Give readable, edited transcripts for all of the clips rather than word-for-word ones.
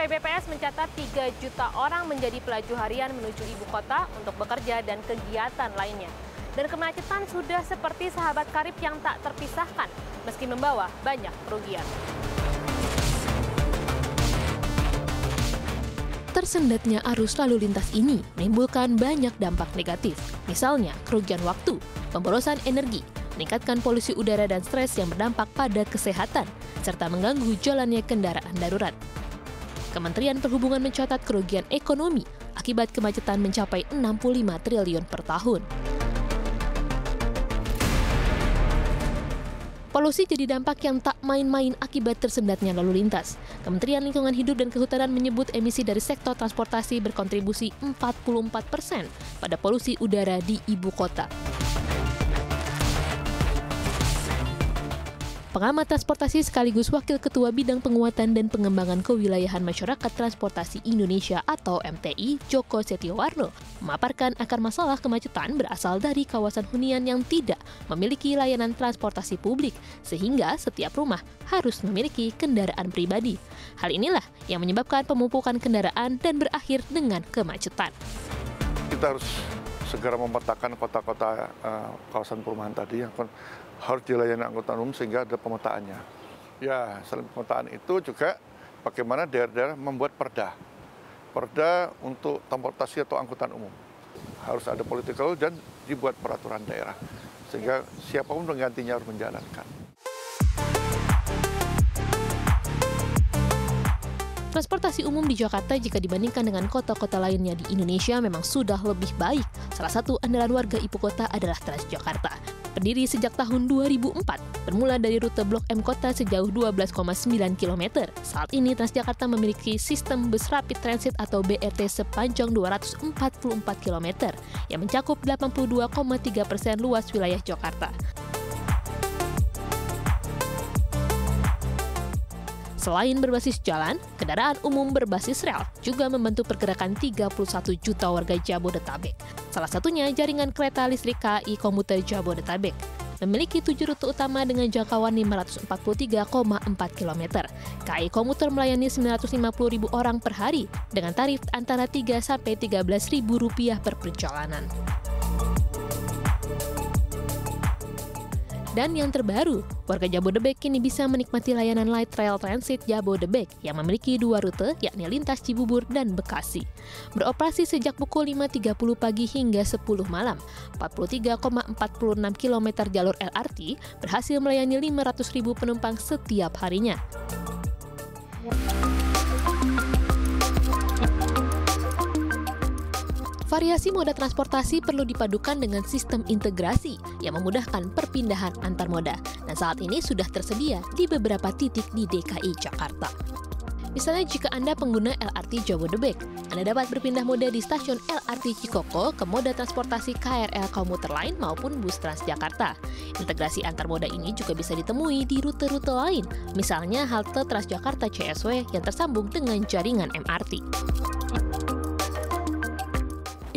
Survei BPS mencatat 3 juta orang menjadi pelaju harian menuju ibu kota untuk bekerja dan kegiatan lainnya. Dan kemacetan sudah seperti sahabat karib yang tak terpisahkan, meski membawa banyak kerugian. Tersendatnya arus lalu lintas ini menimbulkan banyak dampak negatif, misalnya kerugian waktu, pemborosan energi, meningkatkan polusi udara dan stres yang berdampak pada kesehatan, serta mengganggu jalannya kendaraan darurat. Kementerian Perhubungan mencatat kerugian ekonomi akibat kemacetan mencapai 65 triliun per tahun. Polusi jadi dampak yang tak main-main akibat tersendatnya lalu lintas. Kementerian Lingkungan Hidup dan Kehutanan menyebut emisi dari sektor transportasi berkontribusi 44% pada polusi udara di ibu kota. Pengamat transportasi sekaligus Wakil Ketua Bidang Penguatan dan Pengembangan Kewilayahan Masyarakat Transportasi Indonesia atau MTI, Joko Setiowarno, memaparkan akar masalah kemacetan berasal dari kawasan hunian yang tidak memiliki layanan transportasi publik, sehingga setiap rumah harus memiliki kendaraan pribadi. Hal inilah yang menyebabkan pemumpukan kendaraan dan berakhir dengan kemacetan. Kita harus segera memetakan kota-kota kawasan perumahan tadi yang harus dilayani angkutan umum sehingga ada pemetaannya. Ya, selain pemetaan itu juga bagaimana daerah-daerah membuat perda untuk transportasi atau angkutan umum. Harus ada political dan dibuat peraturan daerah sehingga siapapun penggantinya harus menjalankan. Transportasi umum di Jakarta jika dibandingkan dengan kota-kota lainnya di Indonesia memang sudah lebih baik. Salah satu andalan warga ibu kota adalah Transjakarta. Berdiri sejak tahun 2004, bermula dari rute Blok M Kota sejauh 12,9 km. Saat ini Transjakarta memiliki sistem bus rapid transit atau BRT sepanjang 244 km yang mencakup 82,3% luas wilayah Jakarta. Selain berbasis jalan, kendaraan umum berbasis rel juga membantu pergerakan 31 juta warga Jabodetabek. Salah satunya jaringan kereta listrik KAI Komuter Jabodetabek. Memiliki 7 rute utama dengan jangkauan 543,4 km. KAI Komuter melayani 950.000 orang per hari dengan tarif antara 3 sampai 13.000 rupiah per perjalanan. Dan yang terbaru, warga Jabodebek kini bisa menikmati layanan Light Rail Transit Jabodebek yang memiliki 2 rute, yakni lintas Cibubur dan Bekasi. Beroperasi sejak pukul 5.30 pagi hingga 10 malam, 43,46 km jalur LRT berhasil melayani 500.000 penumpang setiap harinya. Variasi moda transportasi perlu dipadukan dengan sistem integrasi yang memudahkan perpindahan antar moda. Dan saat ini sudah tersedia di beberapa titik di DKI Jakarta. Misalnya jika Anda pengguna LRT Jabodebek, Anda dapat berpindah moda di stasiun LRT Cikoko ke moda transportasi KRL Komuter Line maupun bus Transjakarta. Integrasi antar moda ini juga bisa ditemui di rute-rute lain, misalnya halte Transjakarta CSW yang tersambung dengan jaringan MRT.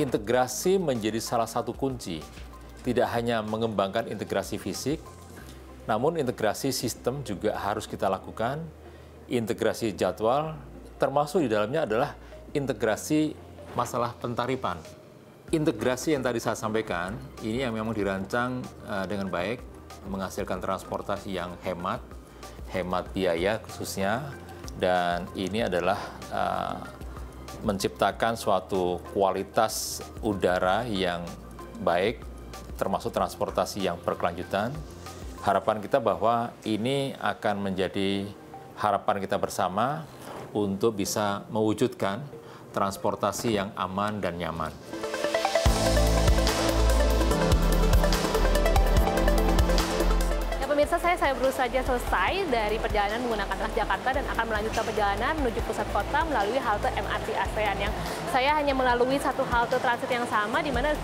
Integrasi menjadi salah satu kunci, tidak hanya mengembangkan integrasi fisik, namun integrasi sistem juga harus kita lakukan, integrasi jadwal, termasuk di dalamnya adalah integrasi masalah pentarifan. Integrasi yang tadi saya sampaikan, ini yang memang dirancang dengan baik, menghasilkan transportasi yang hemat biaya khususnya, dan ini adalah menciptakan suatu kualitas udara yang baik, termasuk transportasi yang berkelanjutan. Harapan kita bahwa ini akan menjadi harapan kita bersama untuk bisa mewujudkan transportasi yang aman dan nyaman. Pemirsa, saya baru saja selesai dari perjalanan menggunakan Transjakarta dan akan melanjutkan perjalanan menuju pusat kota melalui halte MRT ASEAN yang saya hanya melalui satu halte transit yang sama di mana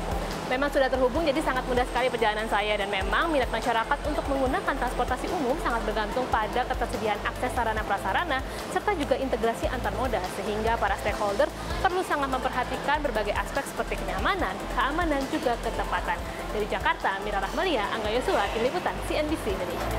memang sudah terhubung, jadi sangat mudah sekali perjalanan saya. Dan memang minat masyarakat untuk menggunakan transportasi umum sangat bergantung pada ketersediaan akses sarana prasarana serta juga integrasi antar moda, sehingga para stakeholder perlu sangat memperhatikan berbagai aspek seperti kenyamanan, keamanan, juga ketepatan. Dari Jakarta, Mira Rahmalia, Angga Yosua, Tim Liputan CNBC Indonesia.